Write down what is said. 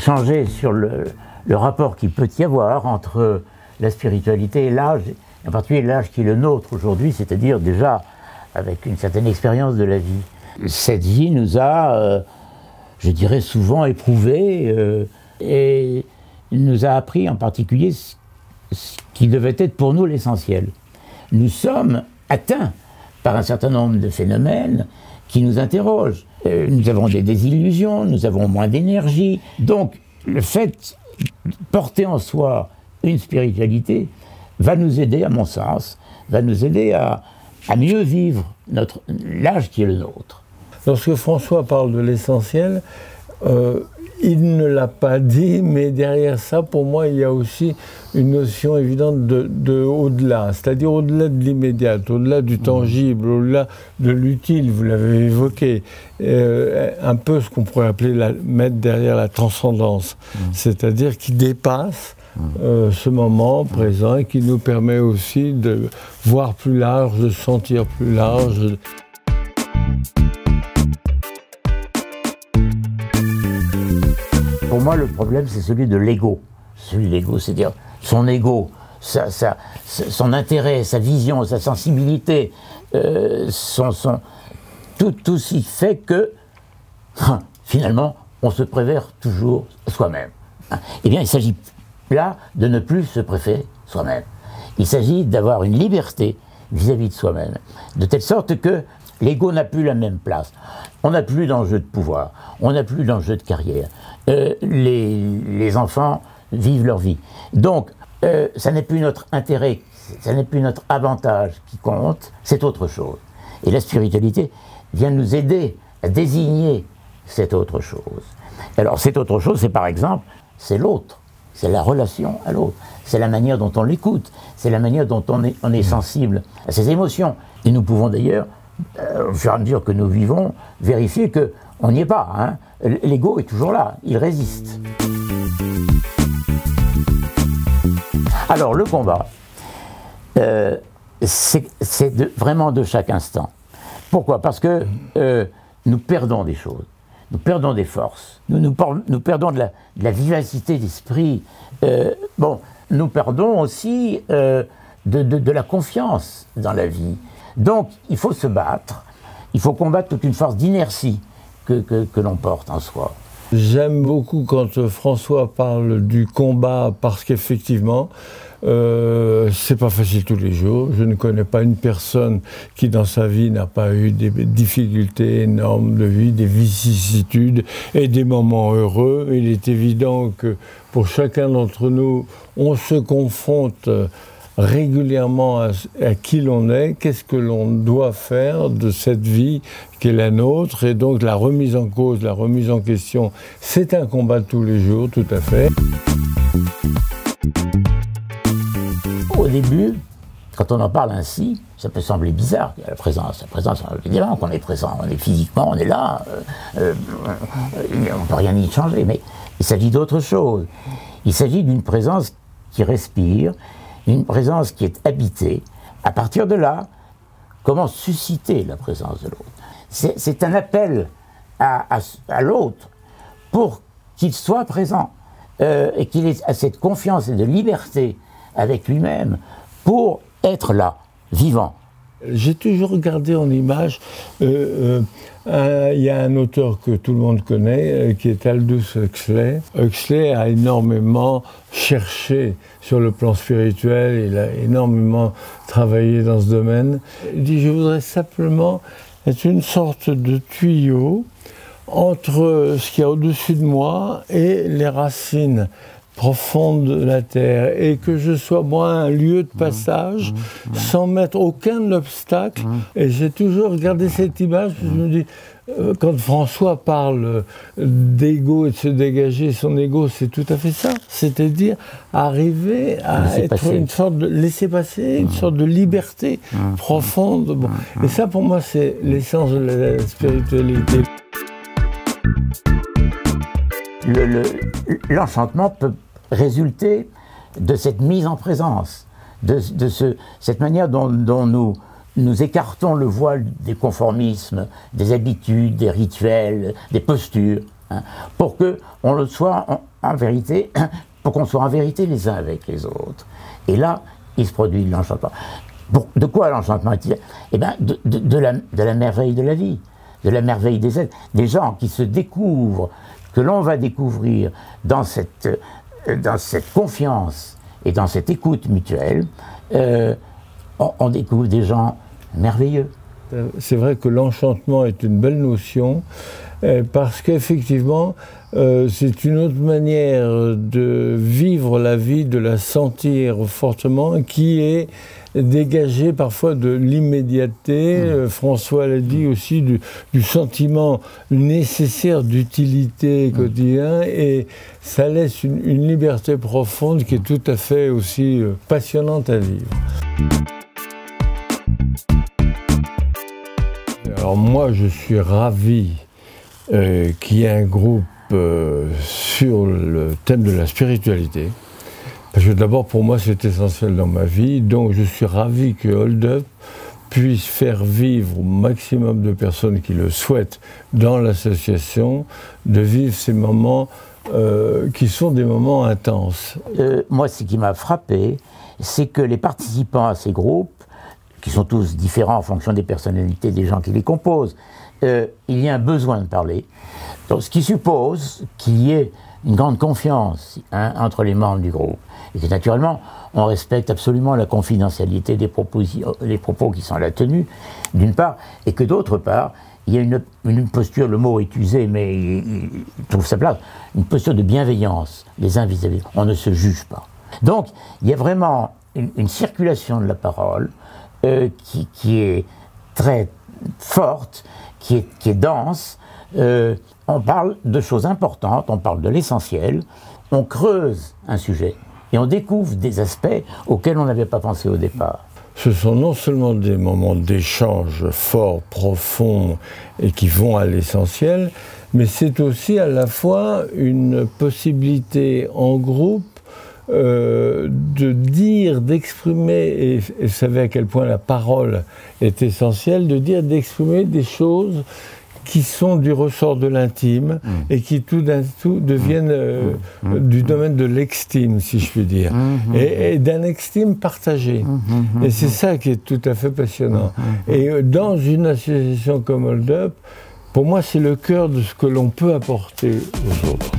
échanger sur le rapport qu'il peut y avoir entre la spiritualité et l'âge, en particulier l'âge qui est le nôtre aujourd'hui, c'est-à-dire déjà avec une certaine expérience de la vie. Cette vie nous a, je dirais, souvent éprouvés et nous a appris en particulier ce qui devait être pour nous l'essentiel. Nous sommes atteints par un certain nombre de phénomènes qui nous interrogent. Nous avons des désillusions, nous avons moins d'énergie. Donc, le fait de porter en soi une spiritualité va nous aider, à mon sens, va nous aider à mieux vivre l'âge qui est le nôtre. Lorsque François parle de l'essentiel, il ne l'a pas dit, mais derrière ça, pour moi, il y a aussi une notion évidente de au-delà, c'est-à-dire au-delà de l'immédiat, au-delà du tangible, au-delà de l'utile, vous l'avez évoqué, un peu ce qu'on pourrait appeler mettre derrière la transcendance, c'est-à-dire qui dépasse ce moment présent et qui nous permet aussi de voir plus large, de sentir plus large. Pour moi, le problème, c'est celui de l'ego. Celui de l'ego, c'est-à-dire son ego, son intérêt, sa vision, sa sensibilité, tout s'y fait que, finalement, on se préfère toujours soi-même. Eh bien, il s'agit là de ne plus se préférer soi-même. Il s'agit d'avoir une liberté vis-à-vis de soi-même, de telle sorte que l'ego n'a plus la même place. On n'a plus d'enjeu de pouvoir, on n'a plus d'enjeu de carrière. Les enfants vivent leur vie. Donc, ça n'est plus notre intérêt, ça n'est plus notre avantage qui compte, c'est autre chose. Et la spiritualité vient nous aider à désigner cette autre chose. Alors, cette autre chose, c'est par exemple, c'est l'autre. C'est la relation à l'autre. C'est la manière dont on l'écoute. C'est la manière dont on est sensible à ses émotions. Et nous pouvons d'ailleurs, au fur et à mesure que nous vivons, vérifier qu'on n'y est pas. Hein. L'ego est toujours là, il résiste. Alors le combat, c'est vraiment de chaque instant. Pourquoi? Parce que nous perdons des choses. Nous perdons des forces, nous perdons de la vivacité d'esprit. Nous perdons aussi de la confiance dans la vie. Donc, il faut se battre, il faut combattre toute une force d'inertie que l'on porte en soi. J'aime beaucoup quand François parle du combat, parce qu'effectivement, c'est pas facile tous les jours. Je ne connais pas une personne qui dans sa vie n'a pas eu des difficultés énormes de vie, des vicissitudes et des moments heureux. Il est évident que pour chacun d'entre nous, on se confronte régulièrement à qui l'on est, qu'est-ce que l'on doit faire de cette vie qui est la nôtre, et donc la remise en cause, la remise en question, c'est un combat de tous les jours, tout à fait. Au début, quand on en parle ainsi, ça peut sembler bizarre, la présence, évidemment qu'on est présent, on est physiquement, on est là, on ne peut rien y changer, mais il s'agit d'autre chose. Il s'agit d'une présence qui respire, une présence qui est habitée. À partir de là, comment susciter la présence de l'autre? C'est un appel à l'autre pour qu'il soit présent et qu'il ait cette confiance et de liberté avec lui-même pour être là, vivant. J'ai toujours regardé en image, il y a un auteur que tout le monde connaît, qui est Aldous Huxley. Huxley a énormément cherché sur le plan spirituel, il a énormément travaillé dans ce domaine. Il dit, je voudrais simplement être une sorte de tuyau entre ce qu'il y a au-dessus de moi et les racines profonde de la terre, et que je sois moi un lieu de passage sans mettre aucun obstacle. Et j'ai toujours regardé cette image, je me dis, quand François parle d'ego et de se dégager son ego, c'est tout à fait ça, c'est-à-dire arriver à être une sorte de laisser-passer, une sorte de liberté profonde. Bon. Et ça pour moi c'est l'essence de la spiritualité. L'enchantement peut résulter de cette mise en présence, de cette manière dont nous écartons le voile des conformismes, des habitudes, des rituels, des postures. hein, pour que on le soit en vérité, pour qu'on soit en vérité les uns avec les autres. Et là, il se produit l'enchantement. De quoi l'enchantement est-il? Eh bien, de la merveille de la vie, de la merveille des êtres, des gens qui se découvrent, que l'on va découvrir dans cette confiance et dans cette écoute mutuelle. On découvre des gens merveilleux. C'est vrai que l'enchantement est une belle notion, parce qu'effectivement, c'est une autre manière de vivre la vie, de la sentir fortement, qui est dégagée parfois de l'immédiateté. François l'a dit aussi, du sentiment nécessaire d'utilité quotidien, et ça laisse une liberté profonde qui est tout à fait aussi passionnante à vivre. Alors moi, je suis ravi qu'il y ait un groupe sur le thème de la spiritualité. Parce que d'abord, pour moi, c'est essentiel dans ma vie. Donc, je suis ravi que Hold Up puisse faire vivre au maximum de personnes qui le souhaitent dans l'association, de vivre ces moments qui sont des moments intenses. Moi, ce qui m'a frappé, c'est que les participants à ces groupes, qui sont tous différents en fonction des personnalités des gens qui les composent, il y a un besoin de parler. Donc, ce qui suppose qu'il y ait une grande confiance entre les membres du groupe. Et que naturellement, on respecte absolument la confidentialité des propos qui sont là tenus, d'une part, et que d'autre part, il y a une posture, le mot est usé, mais il trouve sa place, une posture de bienveillance les uns vis-à-vis. On ne se juge pas. Donc, il y a vraiment une circulation de la parole qui est très forte, qui est dense. On parle de choses importantes, on parle de l'essentiel, on creuse un sujet et on découvre des aspects auxquels on n'avait pas pensé au départ. Ce sont non seulement des moments d'échange forts, profonds et qui vont à l'essentiel, mais c'est aussi à la fois une possibilité en groupe de dire, d'exprimer, et vous savez à quel point la parole est essentielle, d'exprimer des choses qui sont du ressort de l'intime et qui tout d'un coup deviennent du domaine de l'extime, si je puis dire, et d'un extime partagé. Et c'est ça qui est tout à fait passionnant. Et dans une association comme Hold Up, pour moi, c'est le cœur de ce que l'on peut apporter aux autres.